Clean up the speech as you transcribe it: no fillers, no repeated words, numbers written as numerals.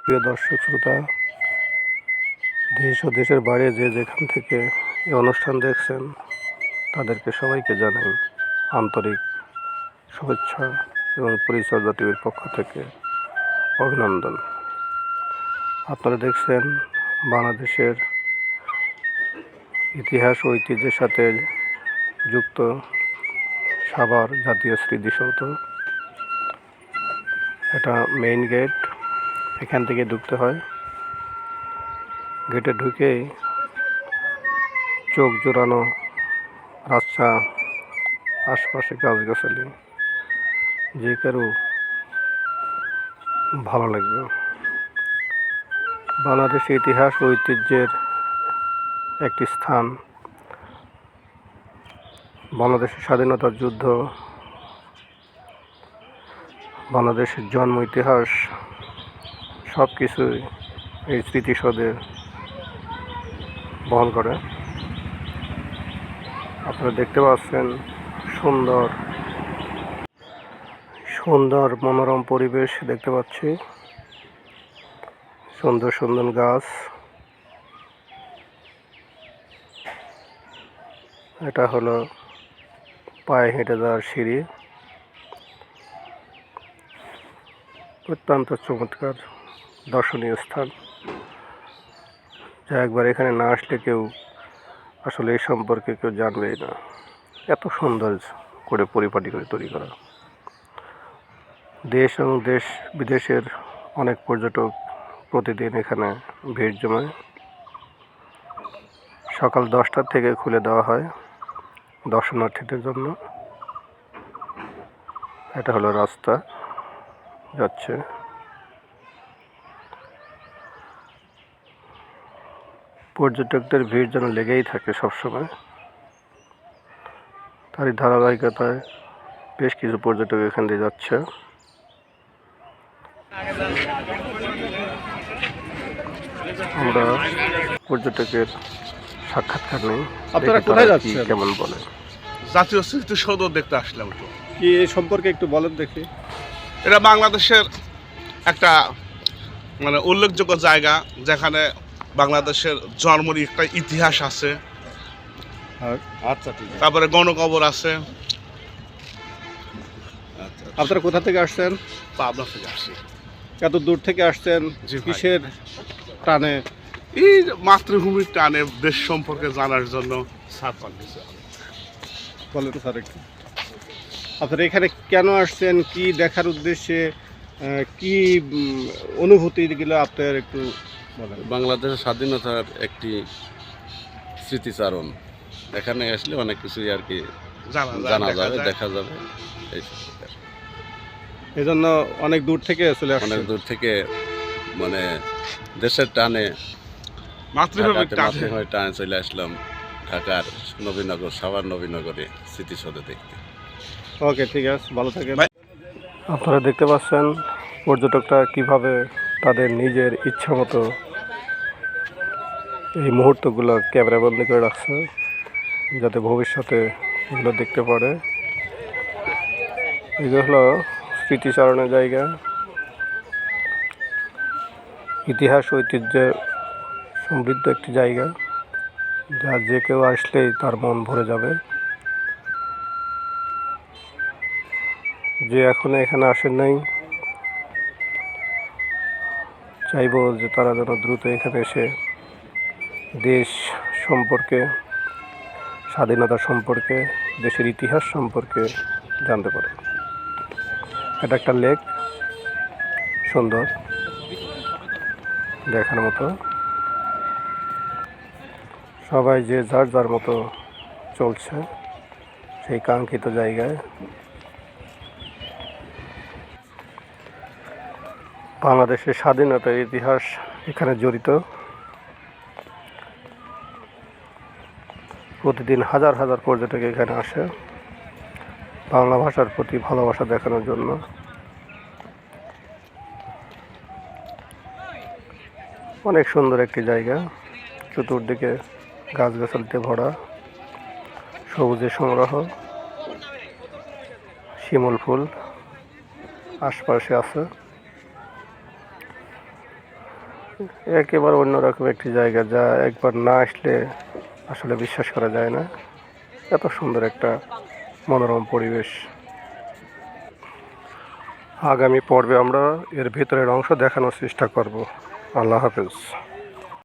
প্রিয় দর্শক শ্রোতা, দেশ ও দেশের বাইরে যে যেখান থেকে এই অনুষ্ঠান দেখছেন তাদেরকে সবাইকে জানাই আন্তরিক শুভেচ্ছা এবং পরিচর্যা টিভির পক্ষ থেকে অভিনন্দন। আপনারা দেখছেন বাংলাদেশের ইতিহাস ও ঐতিহ্যের সাথে যুক্ত সাভার জাতীয় স্মৃতিসৌধ। এটা মেইন গেট, এখান থেকে ঢুকতে হয়। গেটে ঢুকেই চোখ জোড়ানো রাস্তা, আশপাশে গাছগাছালি, যে কারো ভালো লাগবে। বাংলাদেশের ইতিহাস ও ঐতিহ্যের একটি স্থান। বাংলাদেশের স্বাধীনতার যুদ্ধ, বাংলাদেশের জন্ম ইতিহাস সব কিছুই এই স্মৃতিসৌধে বহন করে। আপনারা দেখতে পাচ্ছেন সুন্দর মনোরম পরিবেশ দেখতে পাচ্ছি, সুন্দর সুন্দর গাছ। এটা হলো পায়ে হেঁটে যাওয়ার সিঁড়ি। অত্যন্ত চমৎকার দর্শনীয় স্থান, যা একবার এখানে না আসলে কেউ আসলে এই সম্পর্কে কেউ জানবেই না। এত সুন্দর করে পরিপাটি করে তৈরি করা। দেশ এবং দেশ বিদেশের অনেক পর্যটক প্রতিদিন এখানে ভিড় জমায়। সকাল 10টা থেকে খুলে দেওয়া হয় দর্শনার্থীদের জন্য। এটা হলো রাস্তা যাচ্ছে। পর্যটকদের ভিড় যেন লেগেই থাকে সবসময়। তারই ধারাবাহিকতায় বেশ কিছু পর্যটক এখান দিয়ে যাচ্ছে। আমরা পর্যটকের সাক্ষাৎকার নেই। আপনারা কোথায় যাচ্ছেন? কেমন বলে? জাতীয় স্মৃতিসৌধ দেখতে আসলাম। একটু কি এই সম্পর্কে একটু বলেন দেখি। এটা বাংলাদেশের একটা উল্লেখযোগ্য জায়গা, যেখানে বাংলাদেশের জন্মের একটা ইতিহাস আছে। আচ্ছা, ঠিক আছে। তারপরে গণকবর আছে। আপনারা কোথা থেকে আসছেন? পাবনা থেকে আসছি। এত দূর থেকে আসছেন কিসের টানে? এই মাতৃভূমির টানে, দেশ সম্পর্কে জানার জন্য। বলেন স্যার একটু, আপনারা এখানে কেন আসছেন, কি দেখার উদ্দেশ্যে, কি অনুভূতিগুলো আপনার একটু বলেন। বাংলাদেশের স্বাধীনতার একটি স্মৃতিচারণ, এখানে আসলে অনেক কিছুই আর কি জানা যাবে, দেখা যাবে। এই জন্য অনেক দূর থেকে চলে আসছেন। অনেক দূর থেকে দেশের টানে, মাতৃভূমির টানে চলে আসলাম ঢাকার নবীনগর, সাভার নবীনগরে স্মৃতিসৌধ দেখতে। ওকে, ঠিক আছে, ভালো থাকেন। আপনারা দেখতে পাচ্ছেন পর্যটকরা কিভাবে তাদের নিজের ইচ্ছা মতো এই মুহূর্তগুলো ক্যামেরাবন্দি করে রাখছে, যাতে ভবিষ্যতে এগুলো দেখতে পারে। এগুলো হলো স্মৃতিচারণের জায়গা, ইতিহাস ঐতিহ্যে সমৃদ্ধ একটি জায়গা, যা যে কেউ আসলেই তার মন ভরে যাবে। যে এখনো এখানে আসেন নাই, চাইব যে তারা যেন দ্রুত এখানে এসে দেশ সম্পর্কে, স্বাধীনতা সম্পর্কে, দেশের ইতিহাস সম্পর্কে জানতে পারে। এটা একটা লেক, সুন্দর দেখার মতো। সবাই যে যার যার মতো চলছে সেই কাঙ্ক্ষিত জায়গায়। বাংলাদেশের স্বাধীনতার ইতিহাস এখানে জড়িত। প্রতিদিন হাজার হাজার পর্যটক এখানে আসে বাংলা ভাষার প্রতি ভালোবাসা দেখানোর জন্য। অনেক সুন্দর একটি জায়গা, চতুর্দিকে গাছগাছালিতে ভরা, সবুজের সমারোহ, শিমুল ফুল আশপাশে আছে। একেবারে অন্যরকম একটি জায়গা, যা একবার না আসলে আসলে বিশ্বাস করা যায় না। এত সুন্দর একটা মনোরম পরিবেশ। আগামী পর্বে আমরা এর ভেতরের অংশ দেখানোর চেষ্টা করব। আল্লাহ হাফেজ।